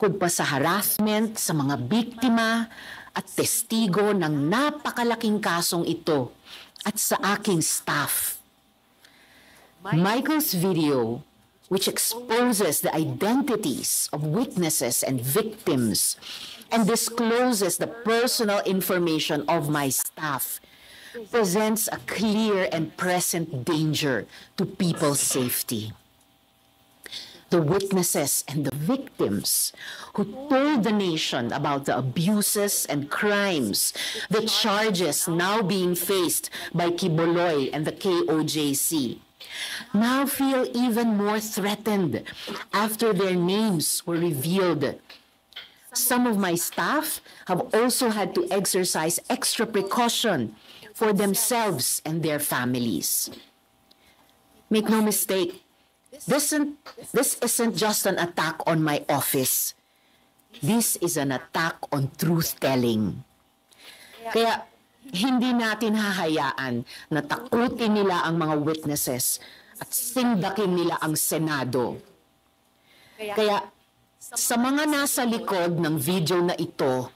Bukod pa sa harassment sa mga biktima at testigo ng napakalaking kasong ito at sa aking staff. Michael's video, which exposes the identities of witnesses and victims and discloses the personal information of my staff, presents a clear and present danger to people's safety. The witnesses and the victims who told the nation about the abuses and crimes, the charges now being faced by Quiboloy and the KOJC, now feel even more threatened after their names were revealed. Some of my staff have also had to exercise extra precaution for themselves and their families. Make no mistake, this isn't just an attack on my office. This is an attack on truth-telling. Kaya hindi natin hahayaan na takutin nila ang mga witnesses at sindakin nila ang Senado. Kaya sa mga nasa likod ng video na ito,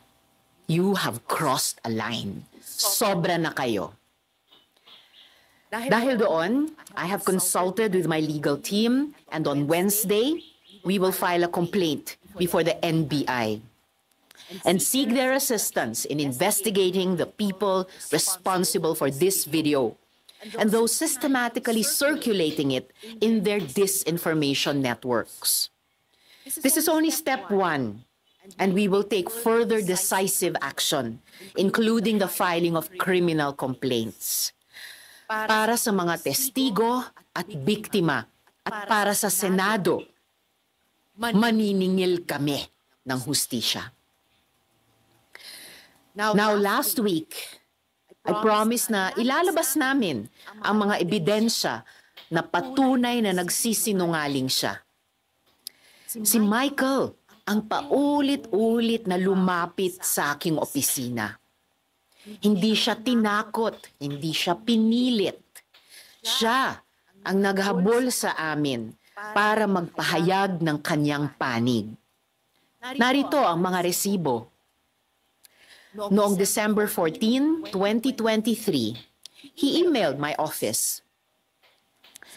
you have crossed a line. Sobra na kayo. Dahil doon, I have consulted with my legal team and on Wednesday, we will file a complaint before the NBI and seek their assistance in investigating the people responsible for this video and those systematically circulating it in their disinformation networks. This is only step one, and we will take further decisive action, including the filing of criminal complaints. Para sa mga testigo at biktima at para sa Senado, maniningil kami ng hustisya. Now, last week, I promised na ilalabas namin ang mga ebidensya na patunay na nagsisinungaling siya. Si Michael ang paulit-ulit na lumapit sa aking opisina. Hindi siya tinakot, hindi siya pinilit. Siya ang naghabol sa amin para magpahayag ng kanyang panig. Narito ang mga resibo. Noong December 14, 2023, he emailed my office.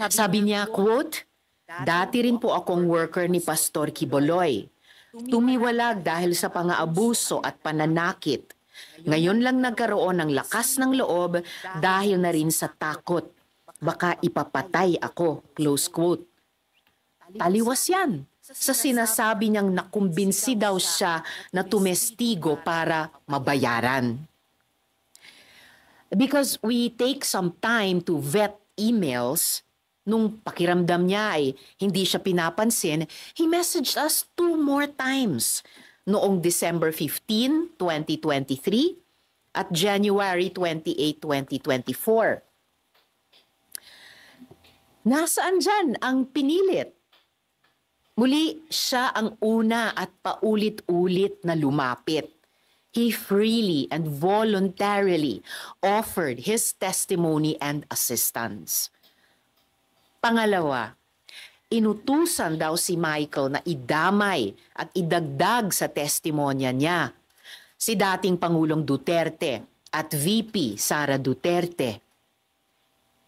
Sabi niya, quote, "Dati rin po akong worker ni Pastor Quiboloy. Tumiwalag dahil sa pang-aabuso at pananakit. Ngayon lang nagkaroon ng lakas ng loob dahil na rin sa takot. Baka ipapatay ako." Close quote. Taliwas yan sa sinasabi niyang nakumbinsi daw siya na tumestigo para mabayaran. Because we take some time to vet emails, nung pakiramdam niya ay hindi siya pinapansin, he messaged us 2 more times noong December 15, 2023 at January 28, 2024. Nasaan dyan ang pinilit? Muli, siya ang una at paulit-ulit na lumapit. He freely and voluntarily offered his testimony and assistance. Pangalawa, inutusan daw si Michael na idamay at idagdag sa testimonya niya si dating Pangulong Duterte at VP Sara Duterte.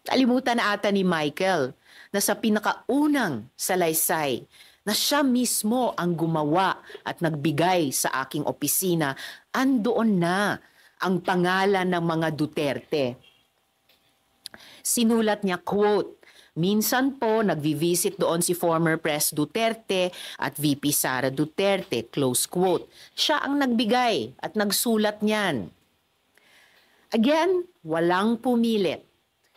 Kalimutan na ata ni Michael na sa pinakaunang salaysay na siya mismo ang gumawa at nagbigay sa aking opisina, andoon na ang pangalan ng mga Duterte. Sinulat niya, quote, "Minsan po nagvi-visit doon si former Pres Duterte at VP Sara Duterte," close quote. Siya ang nagbigay at nagsulat niyan. Again, walang pumilit.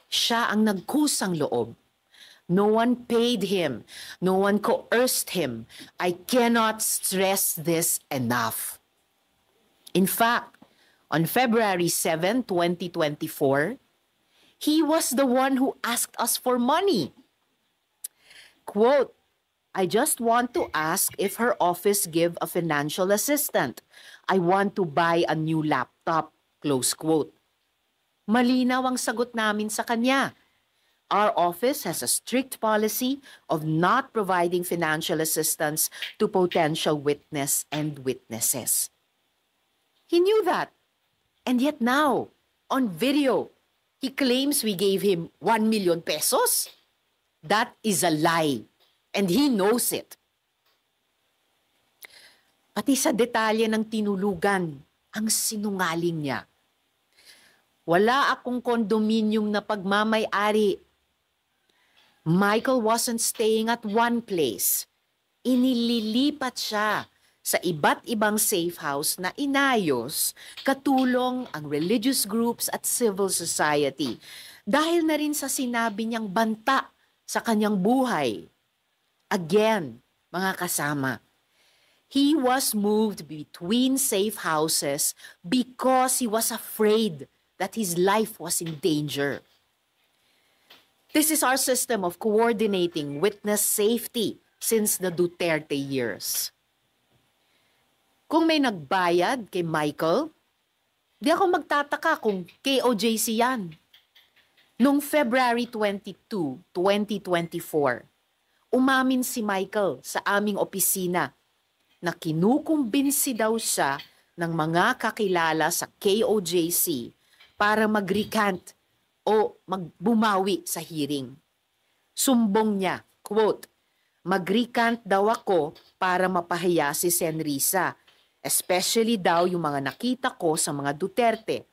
Siya ang nagkusang loob. No one paid him. No one coerced him. I cannot stress this enough. In fact, on February 7, 2024, he was the one who asked us for money. Quote, "I just want to ask if her office give a financial assistant. I want to buy a new laptop." Close quote. Malinaw ang sagot namin sa kanya. Our office has a strict policy of not providing financial assistance to potential witness and witnesses. He knew that. And yet now, on video, he claims we gave him 1 million pesos. That is a lie. And he knows it. Pati sa detalye ng tinulugan, ang sinungaling niya. Wala akong kondominium na pagmamay-ari. Michael wasn't staying at one place. Inililipat siya sa iba't ibang safe house na inayos katulong ang religious groups at civil society dahil na rin sa sinabi niyang banta sa kanyang buhay. Again, mga kasama, he was moved between safe houses because he was afraid that his life was in danger. This is our system of coordinating witness safety since the Duterte years. Kung may nagbayad kay Michael, di ako magtataka kung KOJC yan. Noong February 22, 2024, umamin si Michael sa aming opisina na kinukumbinsi daw siya ng mga kakilala sa KOJC para mag-recant o magbumawi sa hearing. Sumbong niya, quote, "Mag-recant daw ako para mapahiya si Senrisa, especially daw yung mga nakita ko sa mga Duterte.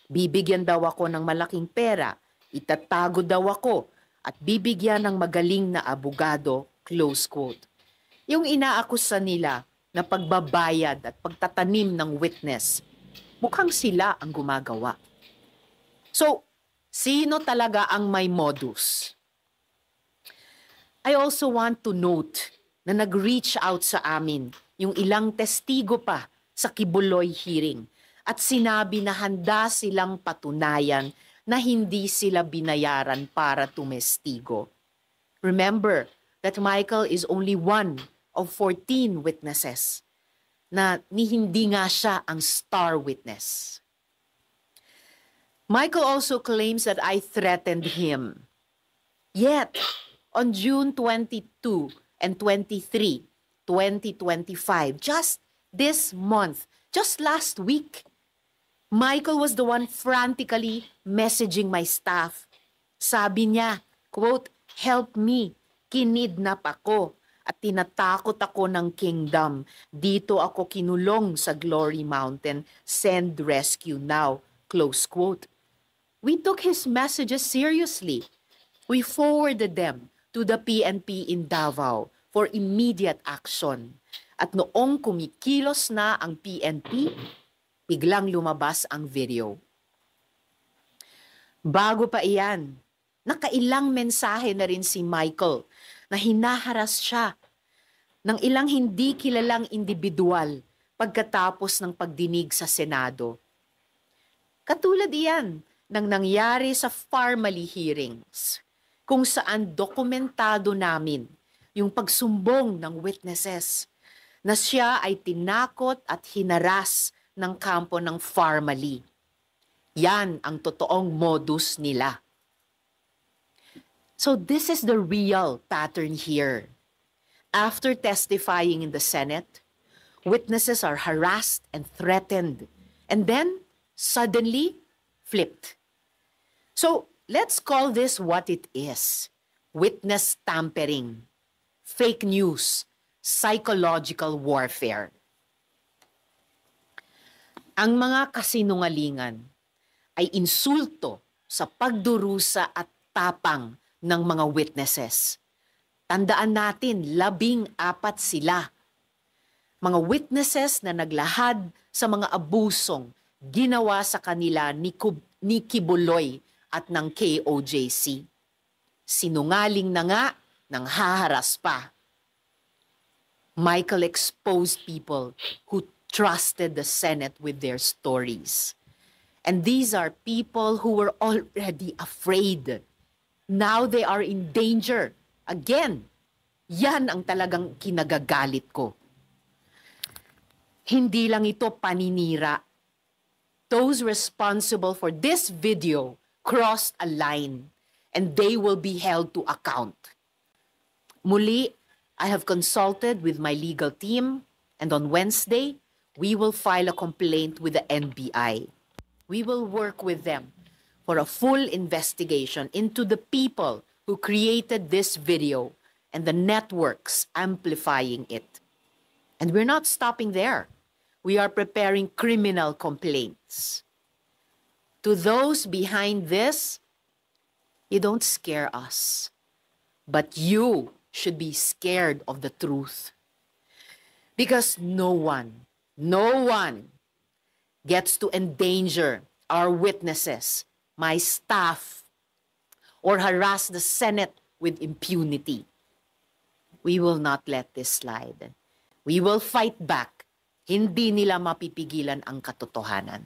Bibigyan daw ako ng malaking pera, itatago daw ako, at bibigyan ng magaling na abogado," close quote. Yung inaakusa nila na pagbabayad at pagtatanim ng witness, mukhang sila ang gumagawa. So, sino talaga ang may modus? I also want to note na nag-reach out sa amin yung ilang testigo pa sa Kibuloy hearing at sinabi na handa silang patunayan na hindi sila binayaran para tumestigo. Remember that Michael is only one of 14 witnesses na hindi nga siya ang star witness. Michael also claims that I threatened him. Yet, on June 22 and 23, 2025, just this month, just last week, Michael was the one frantically messaging my staff. Sabi niya, quote, "Help me, kinidnap ako at tinatakot ako ng kingdom. Dito ako kinulong sa Glory Mountain. Send rescue now," close quote. We took his messages seriously. We forwarded them to the PNP in Davao for immediate action. At noong kumikilos na ang PNP, biglang lumabas ang video. Bago pa iyan, nakailang mensahe na rin si Michael na hinaharas siya ng ilang hindi kilalang individual pagkatapos ng pagdinig sa Senado. Katulad iyan ng nangyari sa Farmally hearings, kung saan dokumentado namin yung pagsumbong ng witnesses na siya ay tinakot at hinaras ng kampo ng Farmally. Yan ang totoong modus nila. So this is the real pattern here. After testifying in the Senate, witnesses are harassed and threatened, and then suddenly flipped. So let's call this what it is: witness tampering, fake news, psychological warfare. Ang mga kasinungalingan ay insulto sa pagdurusa at tapang ng mga witnesses. Tandaan natin, 14 sila. Mga witnesses na naglahad sa mga abusong ginawa sa kanila ni Kibuloy at ng KOJC. Sinungaling na nga, nang haharas pa. Michael exposed people who trusted the Senate with their stories. And these are people who were already afraid. Now they are in danger. Again, yan ang talagang kinagagalit ko. Hindi lang ito paninira. Those responsible for this video crossed a line. and they will be held to account. Muli, I have consulted with my legal team, and on Wednesday, we will file a complaint with the NBI. We will work with them for a full investigation into the people who created this video and the networks amplifying it. And we're not stopping there. We are preparing criminal complaints. To those behind this, you don't scare us, but you should be scared of the truth. Because no one gets to endanger our witnesses, my staff, or harass the Senate with impunity. We will not let this slide. We will fight back. Hindi nila mapipigilan ang katotohanan.